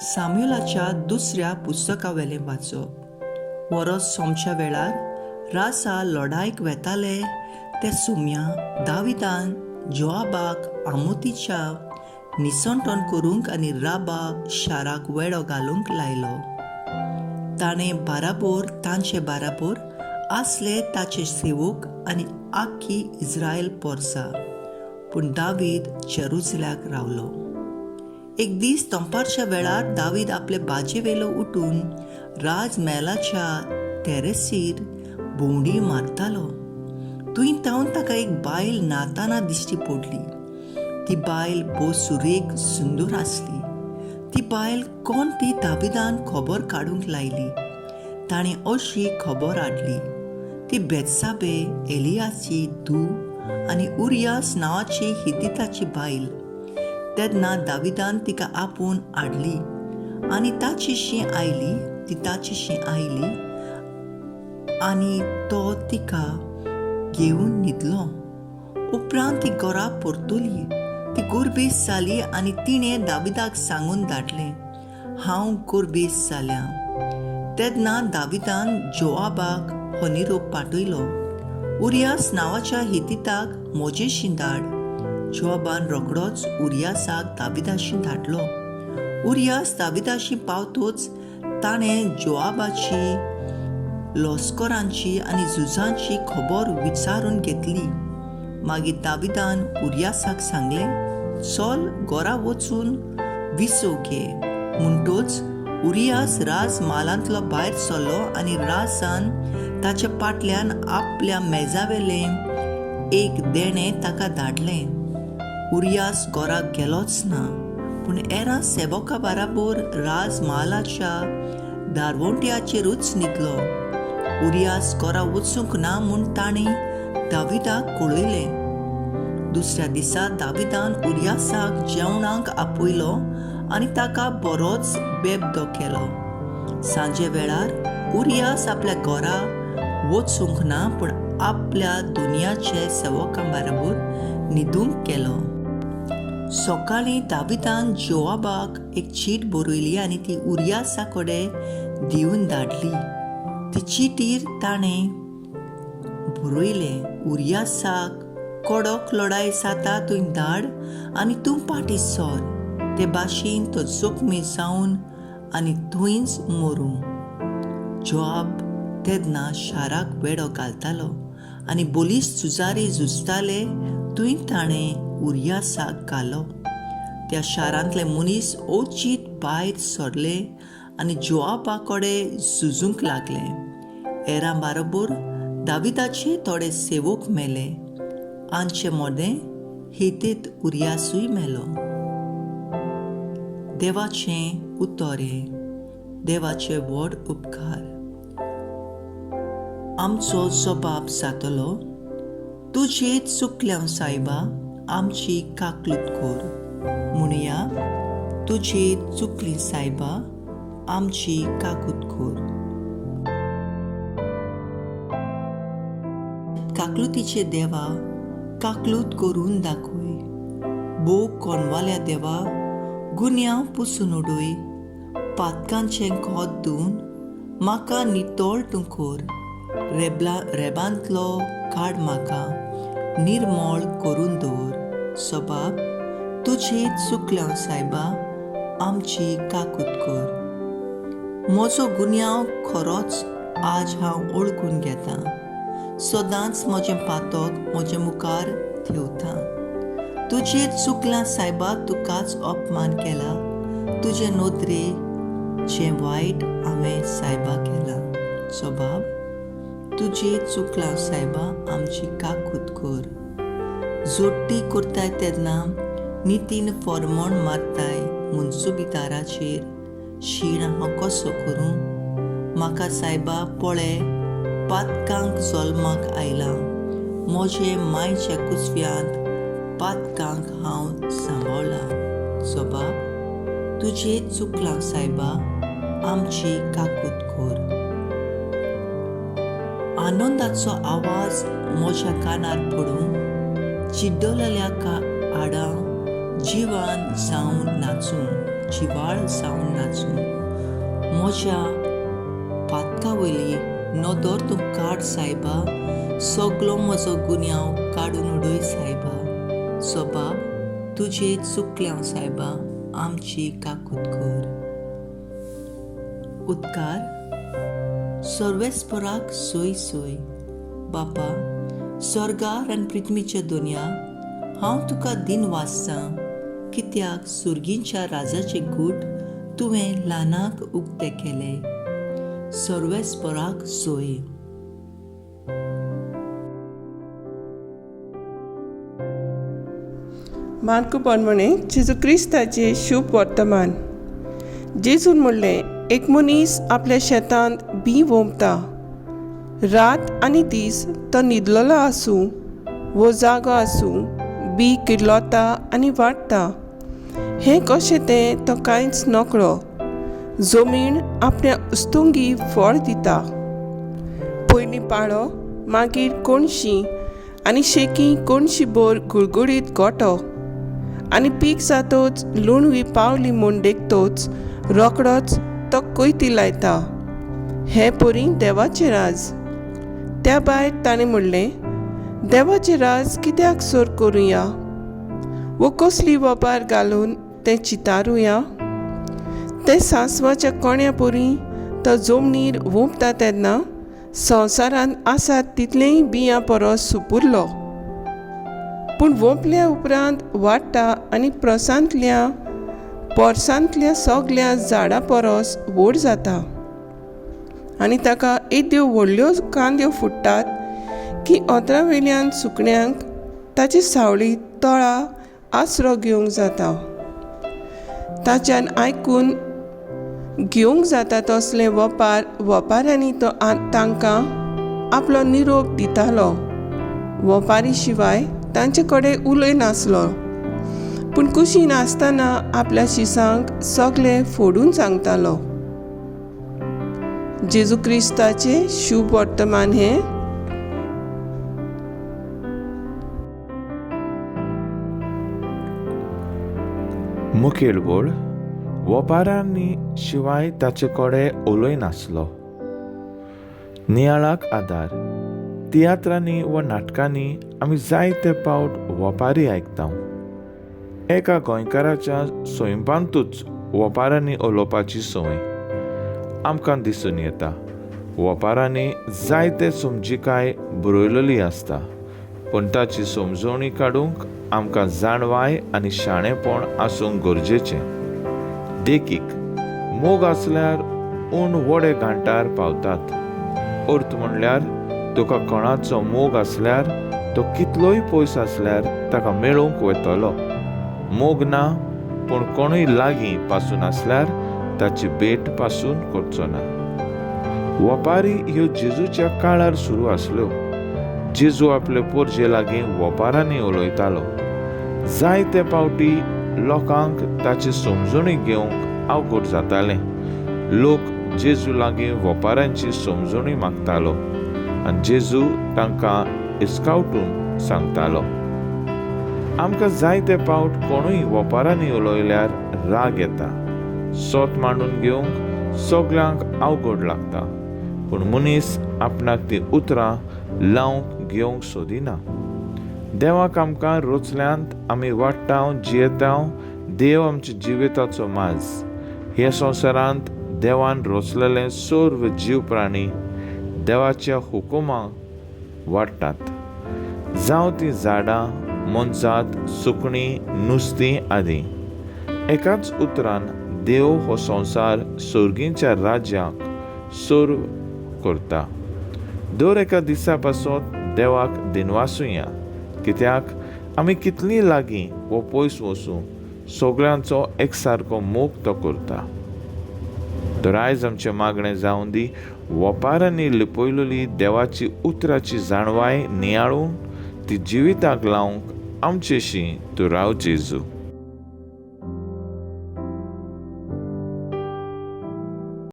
साम्युएलाच्या दुसऱ्या पुस्तकावेलें वाचप. वरस सोमच्या वेळार रासा लढायक वेताले ते सुम्या दाविदान जोआबाक आमोतीच्या निसंटोन करूंक आनी राबा शाराक वेडो घालूंक लायलो. ताणें बाराबोर तांचे बाराबोर आसले ताचे सेवक आनी आख्खी इस्रायल पोरसा. पूण दावीद जेरुसल्याक रावलो. एक दीस दनपारच्या वेळार दावीद आपले बाजेवेलो उठून राजमहलाच्या टेरेसीर भोंवडी मारतालो. थंय तावन ताका एक बायल नाताना दिश्टी पडली. ती बायल भोव सुरेख सुंदर आसली. ती बायल कोण ती दाविदान खबर काडूंक लायली. ताणें अशी खबर हाडली, ती बेतसाबे एलियाची धूव आनी उरियास नांवाची हितीताची बायल. तेन्ना दाविदान तिका आपूण हाडली आनी ताची शीं आयली आनी तो तिका घेवन न्हिदलो. उपरांत ती घरा परतली. ती गुरबेस जाली आनी तिणें दाविदाक सांगून धाडलें, हांव गुरबेस जाल्यां. तेन्ना दाविदान जोआबाक हो निरोप पाठयलो, उरियास नांवाच्या हितीताक मोजेशीं धाड. जोआबान रोखडोच उरियासाक दाविदाशी धाडलो. उरियास दाविदाशी पावतोच ताणें जोआबाची लॉस्करांची आनी झुजांची खबर विचारून घेतली. मागीर दाविदान उरियासाक सांगलें, चल घरा वचून विसो घे. म्हणटोच उरियास राजमालांतलो भायर सरलो आनी राजान ताच्या फाटल्यान आपल्या मेजावेलें एक देणें ताका धाडलें. उरियास घराक गेलोच ना, पूण हेरां सेवकां बाराबोर राजमहालाच्या दारवंट्याचेरूच न्हिदलो. उरियास घरा वचूंक ना म्हूण ताणें दाविदाक कळयलें. दुसऱ्या दिसा दाविदान उरियासाक जेवणाक आपयलो आनी ताका बरोच बेबदो केलो. सांजे वेळार उरियास आपल्या घरा वचूंक ना, पूण आपल्या दुनियाचे सेवकां बाराबोर न्हिदूंक गेलो. सकाळीं दाविदान जोआबाक एक चीट बरयली आनी ती उरियासा कडेन दिवन धाडली. ती चिटीर ताणें बरयलें, उरियासाक कडक लढाय जाता थंय धाड आनी तूं फाटीं सर. ते भाशेन तो जखमी जावन आनी थंयच मरूं. जोआब तेन्ना शाराक वेडो घालतालो आनी बोलीस झुजारी झुजताले थंय ताणें उरियासाक घालो. त्या शारांतले मनीस ओचीत भायर सरले आनी जोआबा कडेन झुजूंक लागले. हेरां बाराबोर दाविदाचे थोडे सेवक मेले. आंचे मोदें हितीत उरियासूय मेलो. देवाचें उतोरें. देवाचे व्हड उपकार. आमचो जबाब जातलो, तुजे चुकल्या सायबा आमची काकलूत कोर. म्हणुया, तुजे चुकली सायबा आमची काकूत कोर. काकलुतीचे देवा काकलूत करून दाखय. बो कोणवाल्या देवा गुन्यांव पुसून उडय. पातकांचें खोत धुवन म्हाका नितोळ तूं कोर. रेबांतलो काड म्हाका निर्मळ करून दवर. सोबाब, तुजे चुकल्या सायबा आमची काकूत कोर. म्हजो गुन्यांव खरोच आज हांव ओळखून घेतां. सदांच म्हजें पातक म्हजे मुखार ठेवतां. तुजे चुकल्या सायबा तुकाच अपमान केला. तुजे नोदरेचें वायट हांवें सायबा केलां. सोबाब, तुजे चुकल्या सायबा आमची काकूत कोर. जोडटी करताय तेन्ना नितीन फॉर्मोण मारताय म्हूण सुबिदाराचेर शीण हांव कसो करूं. म्हाका सायबा पळय, पातकांक जल्माक आयलां. म्हजे मायच्या कुसव्यांत पातकांक हांव सांबाळ्ळां. सोबाब, तुजे चुकलां सायबा आमची काकूत कोर. आनंदाचो आवाज म्हज्या कानार पडूं चिड्डलेल्या आडां जिवाळ जावन नाचूं म्हज्या पातका वयली नदर तूं काड सायबा, सगलो म्हजो गुन्यांव काडून उडय सायबा, सोबाब तुजे चुकल्या सायबा, आमची काकूत कर. उद्गार. सर्वेस्पराक सोय सोय. बापा, स्वर्गार आनी पृथ्वीच्या दोनया, हांव तुका दिन वाचतां, कित्याक सुर्गींच्या राजाचे गूट तुवें ल्हानाक उक्ते केले. सर्वेस्पराक सोय. मार्क पोरमणे जेजू क्रिस्ताचे शुभ वर्तमान. जेजून म्हणलें, एक मनीस आपल्या शेतांत बी वोंबता. रात आनी दीस तो न्हिदलेलो आसूं वो जागो आसूं, बी किडलोता आनी वाडटा. हें कशें तें तो कांयच नकळो. जमीन आपल्या उस्तुंगी फळ दिता. पयलीं पाळो, मागीर कोणशी आनी शेकी कोणशी बोर गुळगुळीत गोठो. आनी पीक जातोच लुणवी पावली म्हूण देखतोच रोकडोच तो कोयती लायता. हें परी देवाचें राज. त्या भायर ताणें म्हणलें, देवाचें राज कित्याक सोर करुया? वो कसली वपार घालून तें चितारुया? ते सांसवाच्या कोण्या परी तो जमनीर वोंबता तेन्ना संवसारांत आसात तितलेंय बियां परस सुपुरलो. पूण वोंपल्या उपरांत वाडटा आनी पोरसांतल्या सगल्या झाडां परस व्हड जाता. आनी ताका येद्यो व्हडल्यो कांद्यो फुट्टात की ओतरावेल्यान सुकण्यांक ताची सावळी तळा आसरो घेवंक जाता. ताच्यान आयकून घेवंक जाता तसले वपाऱ्यांनी तो तांकां आपलो निरोप दितालो. वपारी शिवाय तांचे कडेन उलय नासलो, पूण कुशीन आसतना आपल्या शिसांक सगलें फोडून सांगतालो. जेजू क्रिस्ताचे शुभ वर्तमान हें. मुखेल बोड. वपारांनी शिवाय ताचे कडेन उलय नासलो. नियाळाक आदार. तियात्रांनी व नाटकांनी आमी जायते पावट वपारी आयकता. एका गोंयकाराच्या स्वयंपांतूच वपारांनी उलोवपाची संवय आमकां दिसून येता. वपारांनी जायते समजिकाय बरयलेली आसता, पूण ताची समजोवणी काडूंक आमकां जाणवाय आनी शाणेपण आसूंक गरजेचें. देखीक मोग आसल्यार ऊन वडे घांटार पावतात. अर्थ म्हणल्यार तुका कोणाचो मोग आसल्यार तो कितलोय पयस आसल्यार ताका मेळूंक वतलो. मोग ना, पूण कोणूय लागीं पासून आसल्यार ताची भेट पासून करचो ना. वपारी ह्यो जेजूच्या काळार सुरू आसल्यो. जेजू आपले पोरजे लागीं वपारांनी उलयतालो. जायते फावटी लोकांक ताची समजणी घेवंक अवघड जातालें. लोक जेजू लागीं वपारांची समजणी मागतालो आनी जेजू तांकां हिसकावटून सांगतालो. आमकां जायते फावट कोणूय वपारांनी उलयल्यार राग येता. सोत मांडून घेवंक सगल्यांक अवघड लागता, पूण मनीस आपणाक ती उतरां लावंक घेवंक सोदिना. देवाक आमकां रोचल्यांत आमी वाडटा जियेता. देव आमच्या जिविताचो माज. हे संवसारांत देवान रोचलेले सर्व जीव प्राणी देवाच्या हुकुमाक वाडटात. जावं तीं झाडां, मनशात, सुकणीं, नुस्तीं आदी. एकाच उतरान देव हो संवसार सुर्गींच्या राज्याक सर्व करता. दर एका दिसा पासून देवाक दिनवासुया, कित्याक आमी कितलीं लागीं वो पयस वचूं सगळ्यांचो एकसारको मोग तो करता. तर आयज आमचें मागणें जावन दी, वपारांनी लिपयलेली देवाची उतराची जाणवाय नियाळून ती जिविताक लावंक आमचेशी तूं राव जेजू.